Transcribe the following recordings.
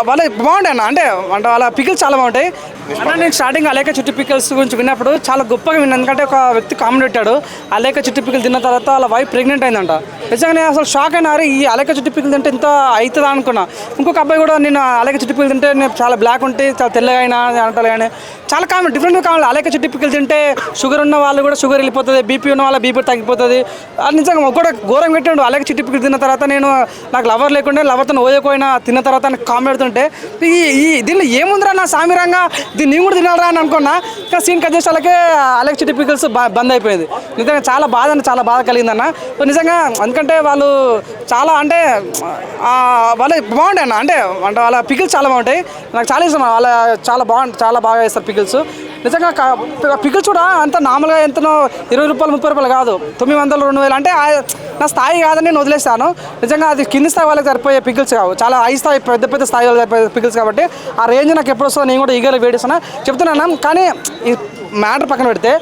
వాళ్ళ బాగుంటాయి అన్న. అంటే వాళ్ళ పికిల్స్ చాలా బాగుంటాయి అన్న. నేను స్టార్టింగ్ అలేక చిట్టి పికిల్స్ గురించి విన్నప్పుడు చాలా గొప్పగా విన్నాను. ఎందుకంటే ఒక వ్యక్తి కామెంట్ పెట్టాడు, అలేక చిట్టి పికిల్ తిన్న తర్వాత వాళ్ళ వైఫ్ ప్రెగ్నెంట్ అయిందంట. నిజంగా నేను అసలు షాక్ అయినా, ఈ అలేక చిట్టి పికిల్ తింటే ఇంత అవుతుందా అనుకున్నా. ఇంకొక అబ్బాయి కూడా నేను అలేక చిట్టి పికిల్ తింటే నేను చాలా బ్లాక్ ఉంటే చాలా తెల్లగా అయినా అంటారు. కానీ చాలా కామెంట్ డిఫరెంట్గా కావాలి. అలేక చిట్టి పికిల్ తింటే షుగర్ ఉన్న వాళ్ళు కూడా షుగర్ వెళ్ళిపోతుంది, బీపీ ఉన్న వాళ్ళ బీపీ తగ్గిపోతుంది. అది నిజంగా ఒకటి ఘోరం పెట్టాడు. అలేక చిట్టి పికిల్ తిన్న తర్వాత నేను నాకు లవర్ లేకుండా లవర్తో ఓయకపోయినా తిన్న తర్వాత కామెంట్ పెడుతుంటే దీనిలో ఏముందిరా నా సామిరంగా, దీన్ని నేను కూడా తినాలరా అని అనుకున్నా. ఇంకా సీన్ కట్ చేసే వాళ్ళకే అలేక చిట్టి పికిల్స్ బంద్ అయిపోయింది. నిజంగా చాలా బాధ కలిగిందన్న. నిజంగా ఎందుకంటే వాళ్ళు చాలా అంటే వాళ్ళు బాగుంటాయి అన్న. అంటే వాళ్ళ పికిల్స్ చాలా బాగుంటాయి, నాకు చాలా ఇష్టం. వాళ్ళ చాలా బాగా వేస్తారు పికిల్స్. నిజంగా పికిల్స్ కూడా అంత నార్మల్గా ఎంతనో 20 రూపాయలు 30 రూపాయలు కాదు, 900 2000 అంటే నా స్థాయి కాదని నేను వదిలేస్తాను. నిజంగా అది కింది స్థాయి వాళ్ళకి సరిపోయే పికిల్స్ కావు, చాలా హై స్థాయి పెద్ద స్థాయి వాళ్ళకి సరిపోయే పికిల్స్. కాబట్టి ఆ రేంజ్ నాకు ఎప్పుడు వస్తుందో నేను కూడా ఈగర్గా వేడిస్తున్నా చెప్తున్నాను. కానీ ఈ మ్యాటర్ పక్కన పెడితే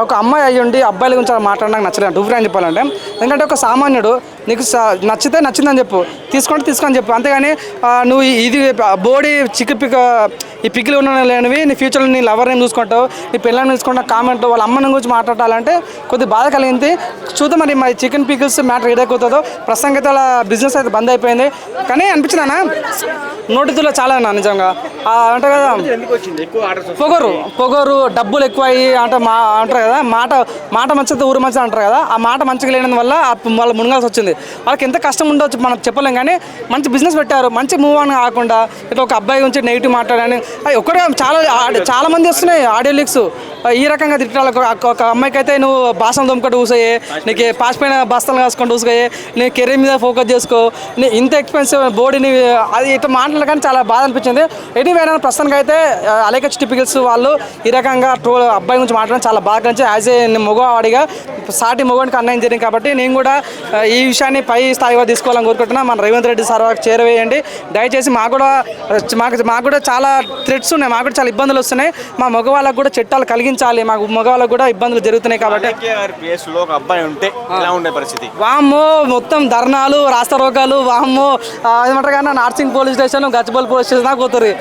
ఒక అమ్మాయి అయ్యుండి అబ్బాయిల గురించి మాట్లాడడానికి నచ్చలేదు టూ ఫ్రెండ్ చెప్పాలంటే. ఎందుకంటే ఒక సామాన్యుడు నీకు నచ్చితే నచ్చిందని చెప్పు, తీసుకొని చెప్పు. అంతేగాని నువ్వు ఇది బోడీ ఈ పికిలు లేనివి నీ ఫ్యూచర్లో నీ లవర్ నేమ్ చూసుకుంటావు, నీ పిల్లల్ని చూసుకుంటా కామెంట్ వాళ్ళ అమ్మని గురించి మాట్లాడాలంటే కొద్దిగా బాధ కలిగింది. చూద్దాం మరి చికెన్ పికిల్స్ మ్యాటర్ ఏదైపోతుందో. ప్రస్తుతానికి అయితే వాళ్ళ బిజినెస్ అయితే బంద్ అయిపోయింది. కానీ అనిపించిందన్న నోటితుల్లో చాలా అన్న నిజంగా. అంటే కదా పొగరు డబ్బులు ఎక్కువ అంటే అంటారు కదా, మాట మంచిది ఊరు మంచిది అంటారు కదా. ఆ మాట మంచిగా లేని వల్ల వాళ్ళు మునగాల్సి వచ్చింది. వాళ్ళకి ఎంత కష్టం ఉండొచ్చు మనం చెప్పలేం. కానీ మంచి బిజినెస్ పెట్టారు, మంచి మూవ్ అని కాకుండా ఇట్లా ఒక అబ్బాయి గురించి నెగిటివ్ మాట్లాడని ఒక్కడే చాలా మంది వస్తున్నాయి ఆడియో లీక్స్. ఈ రకంగా తిట్టాలి. ఒక అమ్మాయికి అయితే నువ్వు బాసన తోముకుంటూ ఊసాయే, నీకు పాసిపోయిన బస్తాలు కాసుకుంటూ ఊసుకాయే, నీ కెరీర్ మీద ఫోకస్ చేసుకో, నీ ఇంత ఎక్స్పెన్సివ్ బోడీని అది ఇట్లా మాటలు కానీ చాలా బాధ అనిపించింది. ఎనీవేనా ప్రస్తుతానికి అయితే అలేక చిట్టి పికిల్స్ వాళ్ళు ఈ రకంగా అబ్బాయి గురించి మాట్లాడడం చాలా బాగా కలిసి యాజ్ ఏ మగవాడిగా సాటి మగవాడికి అన్యాయం జరిగింది. కాబట్టి నేను కూడా ఈ విషయాన్ని పై స్థాయిగా తీసుకోవాలని కోరుకుంటున్నా. మన రేవంత్ రెడ్డి సార్ చేరవేయండి దయచేసి. మాకు కూడా చాలా థ్రెట్స్ ఉన్నాయి, మాకు కూడా చాలా ఇబ్బందులు వస్తున్నాయి. మా మగవాళ్ళకు కూడా చట్టాలు కలిగించాలి, మాకు మగవాళ్ళకు కూడా ఇబ్బందులు జరుగుతున్నాయి. కాబట్టి వామ్మో మొత్తం ధర్నాలు రాస్తారోకాలు వామ్మో ఏమంటారు కానీ Narsingi police station Gachibowli police station దాకా పోతుంది.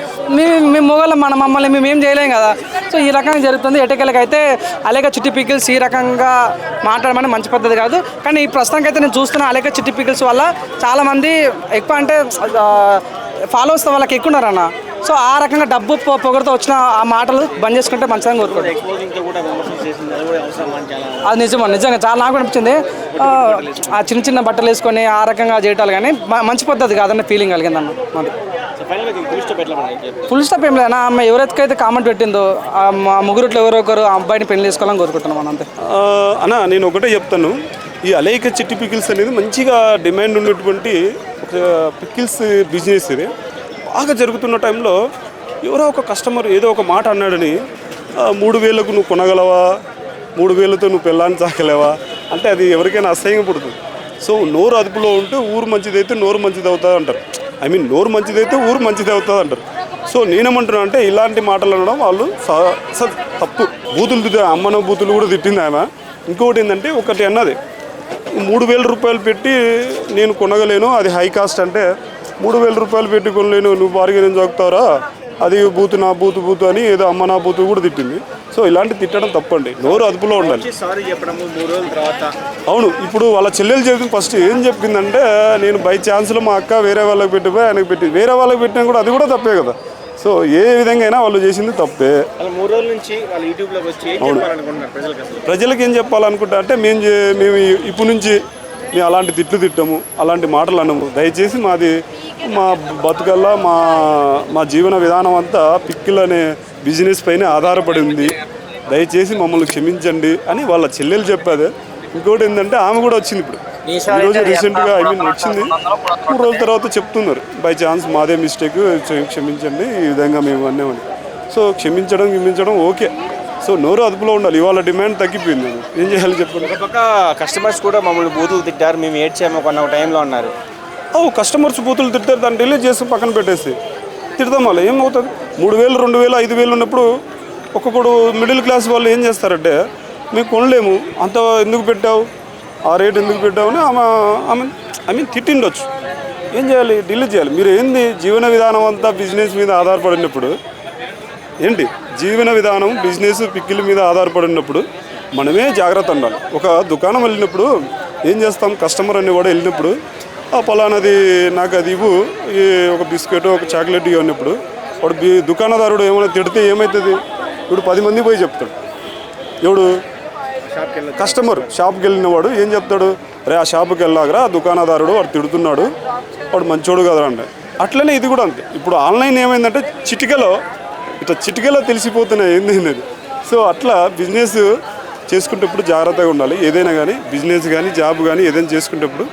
మేము మొగోళ్ళం మమ్మల్ని మేమేం చేయలేం కదా. సో ఈ రకంగా జరుగుతుంది. ఎటకెళ్ళకైతే అలేక చిట్టి పికిల్స్ ఈ రకంగా మాట్లాడమని మంచి పద్ధతి కాదు. కానీ ఈ ప్రస్తుతానికి అయితే నేను చూస్తున్నా అలేక చిట్టి పికిల్స్ వల్ల చాలామంది ఎక్కువ అంటే ఫాలోవర్స్ వాళ్ళకి ఎక్కువ ఉన్నారన్న. సో ఆ రకంగా డబ్బు పొగరుతో వచ్చిన ఆ మాటలు బంద్ చేసుకుంటే మంచిదని కోరుకుంటాను. అది నిజంగా చాలా నాకు అనిపించింది. ఆ చిన్న బట్టలు వేసుకొని ఆ రకంగా చేయటాలు కానీ మంచి పద్ధతి కాదన్న ఫీలింగ్ కలిగిందన్న. మరి ఫుల్ స్టాప్ ఏం లేదన్నా. అమ్మ ఎవరైతే కామెంట్ పెట్టిందో మా ముగ్గురుట్లో ఎవరో ఒకరు ఆ అబ్బాయిని పెళ్లి చేసుకోవాలని కోరుకుంటున్నాం మనం అంతే అన్న. నేను ఒకటే చెప్తాను, ఈ అలేక చిట్టి పికిల్స్ అనేది మంచిగా డిమాండ్ ఉన్నటువంటి ఒక పికిల్స్ బిజినెస్. ఇది బాగా జరుగుతున్న టైంలో ఎవరో ఒక కస్టమర్ ఏదో ఒక మాట అన్నాడని 3000కు నువ్వు కొనగలవా, 3000తో నువ్వు పెళ్ళాన్ని చాకలేవా అంటే అది ఎవరికైనా అసహ్యంగా పుడుతుంది. సో నోరు అదుపులో ఉంటే ఊరు మంచిదైతే నోరు మంచిది అవుతుంది అంటారు. నోరు మంచిదైతే ఊరు మంచిది అవుతుంది అంటారు. సో నేనేమంటున్నా అంటే ఇలాంటి మాటలు అనడం వాళ్ళు తప్పు. బూతులు అమ్మన బూతులు కూడా తిట్టింది ఆమె. ఇంకొకటి ఏంటంటే ఒకటి అన్నది 3000 రూపాయలు పెట్టి నేను కొనగలేను, అది హై కాస్ట్ అంటే 3000 రూపాయలు పెట్టి కొనలేను, నువ్వు బారిగా నేను చదువుతారా, అది బూతు నా బూతు అని ఏదో అమ్మ నా బూతు కూడా తిట్టింది. సో ఇలాంటి తిట్టడం తప్పండి, నోరు అదుపులో ఉండాలి. అవును, ఇప్పుడు వాళ్ళ చెల్లెలు చెప్పింది ఫస్ట్ ఏం చెప్పిందంటే నేను బై ఛాన్స్లో మా అక్క వేరే వాళ్ళకి పెట్టిపోయి ఆయనకు పెట్టి వేరే వాళ్ళకి పెట్టినా కూడా అది కూడా తప్పే కదా. సో ఏ విధంగా అయినా వాళ్ళు చేసింది తప్పే. ప్రజలకు ఏం చెప్పాలనుకుంటా అంటే మేము ఇప్పటి నుంచి మేము అలాంటి తిట్టము, అలాంటి మాటలు అన్నాము. దయచేసి మా బతుకల్లా మా జీవన విధానం అంతా పిక్కిల్ అనే బిజినెస్ పైన ఆధారపడి ఉంది, దయచేసి మమ్మల్ని క్షమించండి అని వాళ్ళ చెల్లెలు చెప్పారు. ఇంకోటి ఏంటంటే ఆమె కూడా వచ్చింది ఇప్పుడు ఈరోజు రీసెంట్గా వచ్చింది. 3 రోజుల తర్వాత చెప్తున్నారు బై ఛాన్స్ మాదే మిస్టేక్, క్షమించండి ఈ విధంగా మేము అన్నామని. సో క్షమించడం ఓకే. సో నోరు అదుపులో ఉండాలి. ఇవాళ డిమాండ్ తగ్గిపోయింది, ఏం చేయాలి చెప్పండి. ఒక పక్క కస్టమర్స్ కూడా మమ్మల్ని బూతులు తిట్టారు, మేము ఏడ్చాము కొన్న టైంలో అన్నారు. కస్టమర్స్ బూతులు తిట్టారు, దాన్ని డిలీట్ చేసి పక్కన పెట్టేసి తిడతాం. వాళ్ళు ఏమవుతుంది, 3000 2000 5000 ఉన్నప్పుడు ఒక్కొక్కడు మిడిల్ క్లాస్ వాళ్ళు ఏం చేస్తారంటే మేము కొనలేము, అంత ఎందుకు పెట్టావు, ఆ రేట్ ఎందుకు పెట్టావు అని ఆమె తిట్టిండొచ్చు. ఏం చేయాలి? డిలీట్ చేయాలి. మీరు ఏంది జీవన విధానం అంతా బిజినెస్ మీద ఆధారపడినప్పుడు ఏంటి జీవన విధానం బిజినెస్ పిక్కిల మీద ఆధారపడినప్పుడు మనమే జాగ్రత్త ఉండాలి. ఒక దుకాణం వెళ్ళినప్పుడు ఏం చేస్తాం, కస్టమర్ అనేవాడు వెళ్ళినప్పుడు ఆ పలానాది నాకు అది ఇవ్వు, ఈ ఒక బిస్కెట్ ఒక చాక్లెట్ ఇవ్వనప్పుడు వాడు దుకాణదారుడు ఏమైనా తిడితే ఏమవుతుంది? ఇప్పుడు 10 మంది పోయి చెప్తాడు. ఎవడు? కస్టమర్. షాప్కి వెళ్ళిన వాడు ఏం చెప్తాడు? రే ఆ షాప్కి వెళ్ళాకరా, ఆ దుకాణదారుడు వాడు తిడుతున్నాడు, వాడు మంచోడు కదరా అంటే. అట్లనే ఇది కూడా అంతే. ఇప్పుడు ఆన్లైన్ ఏమైందంటే చిటికెలో తెలిసిపోతున్నాయి ఏంది. సో అట్లా బిజినెస్ చేసుకునేటప్పుడు జాగ్రత్తగా ఉండాలి. ఏదైనా కానీ బిజినెస్ కానీ జాబ్ కానీ ఏదైనా చేసుకునేటప్పుడు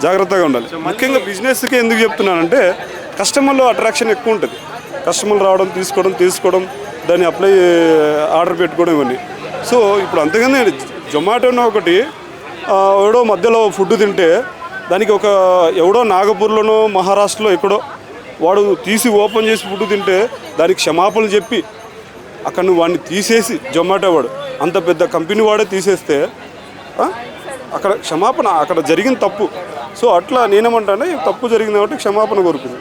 జాగ్రత్తగా ఉండాలి. ముఖ్యంగా బిజినెస్కి ఎందుకు చెప్తున్నానంటే కస్టమర్లో అట్రాక్షన్ ఎక్కువ ఉంటుంది. కస్టమర్లు రావడం, తీసుకోవడం, దాన్ని ఆర్డర్ పెట్టుకోవడం ఇవన్నీ. సో ఇప్పుడు అంతేగాని జొమాటోనో ఒకటి ఎవడో మధ్యలో ఫుడ్ తింటే దానికి ఎవడో నాగపూర్లోనో మహారాష్ట్రలో ఎక్కడో వాడు తీసి ఓపెన్ చేసి ఫుడ్ తింటే దానికి క్షమాపణలు చెప్పి అక్కడ నువ్వు వాడిని తీసేసి జొమాటో వాడు అంత పెద్ద కంపెనీ వాడే తీసేస్తే అక్కడ క్షమాపణ, అక్కడ జరిగిన తప్పు. సో అట్లా నేనేమంటానే తప్పు జరిగింది కాబట్టి క్షమాపణ కోరుకుంది.